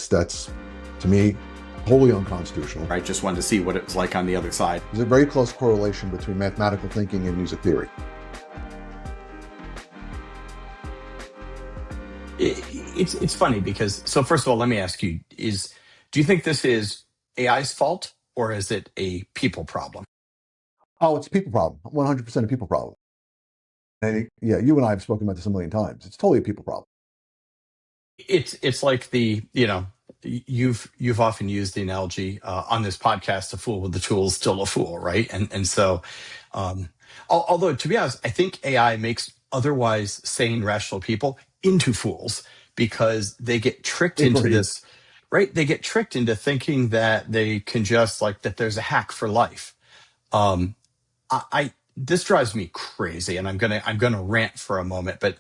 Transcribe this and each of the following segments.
That's to me wholly unconstitutional. I just wanted to see what it was like on the other side. There's a very close correlation between mathematical thinking and music theory. It's funny because, so first of all, let me ask you, do you think this is AI's fault or is it a people problem? Oh, it's a people problem. 100% a people problem. And yeah, you and I have spoken about this a million times. It's totally a people problem. It's like you've often used the analogy on this podcast, a fool with the tools, still a fool, right? And so, although to be honest, I think AI makes otherwise sane, rational people into fools because they get tricked into this, right? They get tricked into thinking that they can just that there's a hack for life. This drives me crazy, and I'm gonna rant for a moment, but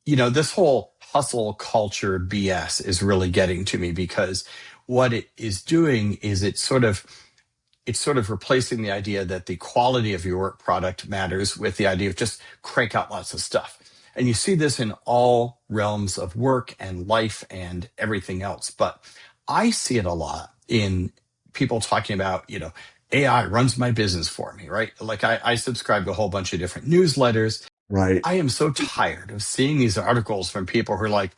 this whole hustle culture BS is really getting to me because what it is doing is it's sort of replacing the idea that the quality of your work product matters with the idea of just crank out lots of stuff. And you see this in all realms of work and life and everything else. But I see it a lot in people talking about, AI runs my business for me, right? Like I subscribe to a whole bunch of different newsletters. Right. I am so tired of seeing these articles from people who are like,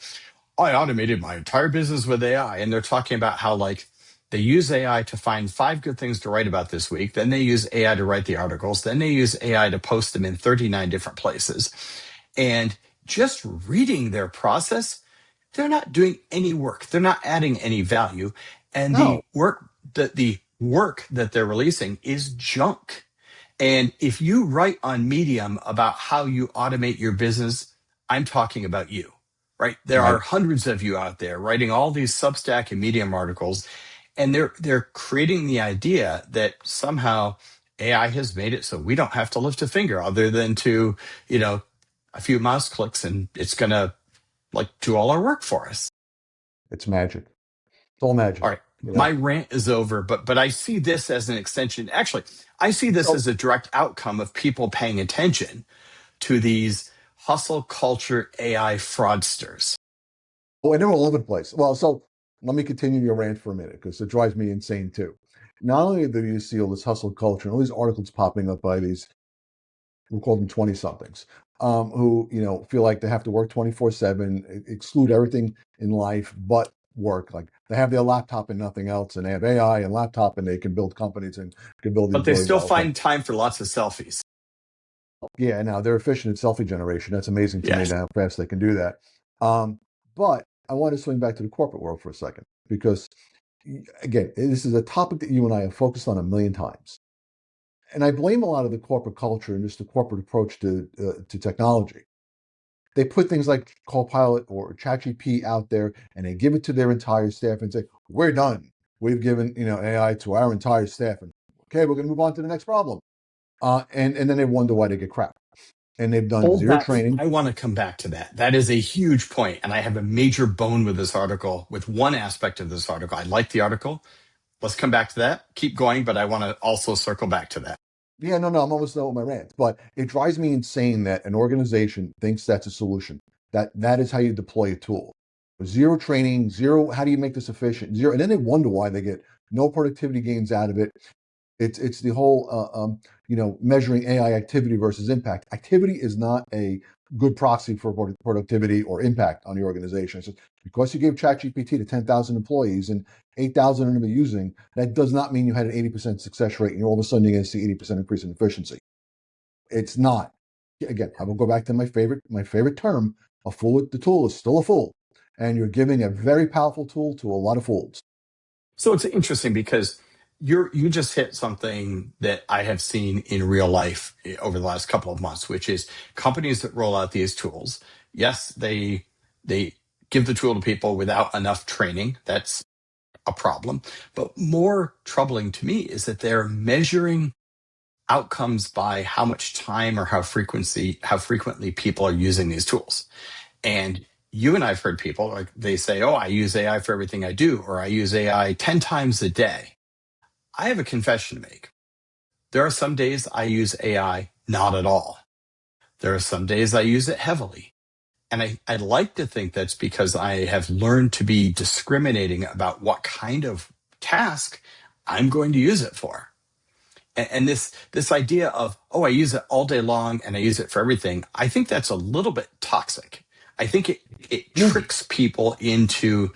I automated my entire business with AI. And they're talking about how they use AI to find 5 good things to write about this week. Then they use AI to write the articles. Then they use AI to post them in 39 different places. And just reading their process, they're not doing any work. They're not adding any value. And the work that they're releasing is junk. And if you write on Medium about how you automate your business, I'm talking about you, right? There are hundreds of you out there writing all these Substack and Medium articles, and they're creating the idea that somehow AI has made it so we don't have to lift a finger other than to, a few mouse clicks, and it's going to do all our work for us. It's magic. It's all magic. All right. My rant is over, but I see this as an extension. Actually, I see this as a direct outcome of people paying attention to these hustle culture AI fraudsters. Oh, and they're all over the place. Well, so let me continue your rant for a minute because it drives me insane too. Not only do you see all this hustle culture and all these articles popping up by these, we'll call them 20-somethings, who, feel like they have to work 24/7, exclude everything in life but work. Like they have their laptop and nothing else, and they have AI and laptop, and they can build companies and can build. But they still find time for lots of selfies. Yeah, now they're efficient in selfie generation. That's amazing to me how fast they can do that. But I want to swing back to the corporate world for a second because, again, this is a topic that you and I have focused on a million times. And I blame a lot of the corporate culture and just the corporate approach to technology. They put things like Copilot or ChatGPT out there, and they give it to their entire staff and say, "We're done. We've given AI to our entire staff, and okay, we're going to move on to the next problem." And then they wonder why they get crap. And they've done zero training. I want to come back to that. That is a huge point, and I have a major bone with this article. With one aspect of this article, I like the article. Let's come back to that. Keep going, but I want to also circle back to that. Yeah, no, I'm almost done with my rant. But it drives me insane that an organization thinks that's a solution. That is how you deploy a tool. Zero training, zero, how do you make this efficient? Zero, and then they wonder why they get no productivity gains out of it. It's the whole, measuring AI activity versus impact. Activity is not a good proxy for productivity or impact on the organization. So because you gave ChatGPT to 10,000 employees and 8,000 of them are using, that does not mean you had an 80% success rate and all of a sudden you're going to see 80% increase in efficiency. It's not. Again, I will go back to my favorite term. A fool with the tool is still a fool. And you're giving a very powerful tool to a lot of fools. So it's interesting because you just hit something that I have seen in real life over the last couple of months, which is companies that roll out these tools. Yes, they give the tool to people without enough training. That's a problem. But more troubling to me is that they're measuring outcomes by how much time or how frequently people are using these tools. And you and I've heard people they say, "Oh, I use AI for everything I do," or "I use AI 10 times a day." I have a confession to make. There are some days I use AI not at all. There are some days I use it heavily. And I like to think that's because I have learned to be discriminating about what kind of task I'm going to use it for. And this idea of, oh, I use it all day long and I use it for everything, I think that's a little bit toxic. I think it Yeah. tricks people into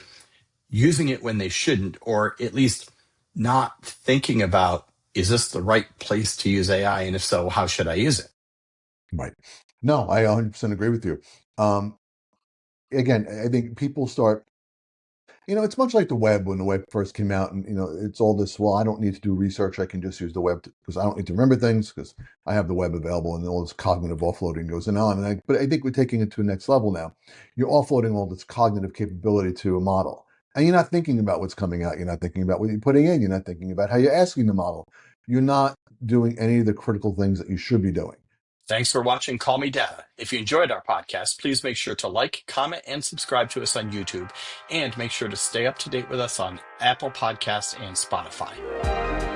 using it when they shouldn't, or at least not thinking about, is this the right place to use AI? And if so, how should I use it? Right. No, I 100% agree with you. Um, Again, I think people start, it's much like the web when the web first came out, and it's all this. Well, I don't need to do research; I can just use the web because I don't need to remember things because I have the web available, and all this cognitive offloading goes on. But I think we're taking it to the next level now. You're offloading all this cognitive capability to a model, and you're not thinking about what's coming out. You're not thinking about what you're putting in. You're not thinking about how you're asking the model. You're not doing any of the critical things that you should be doing. Thanks for watching Call Me Data. If you enjoyed our podcast, please make sure to like, comment, and subscribe to us on YouTube. And make sure to stay up to date with us on Apple Podcasts and Spotify.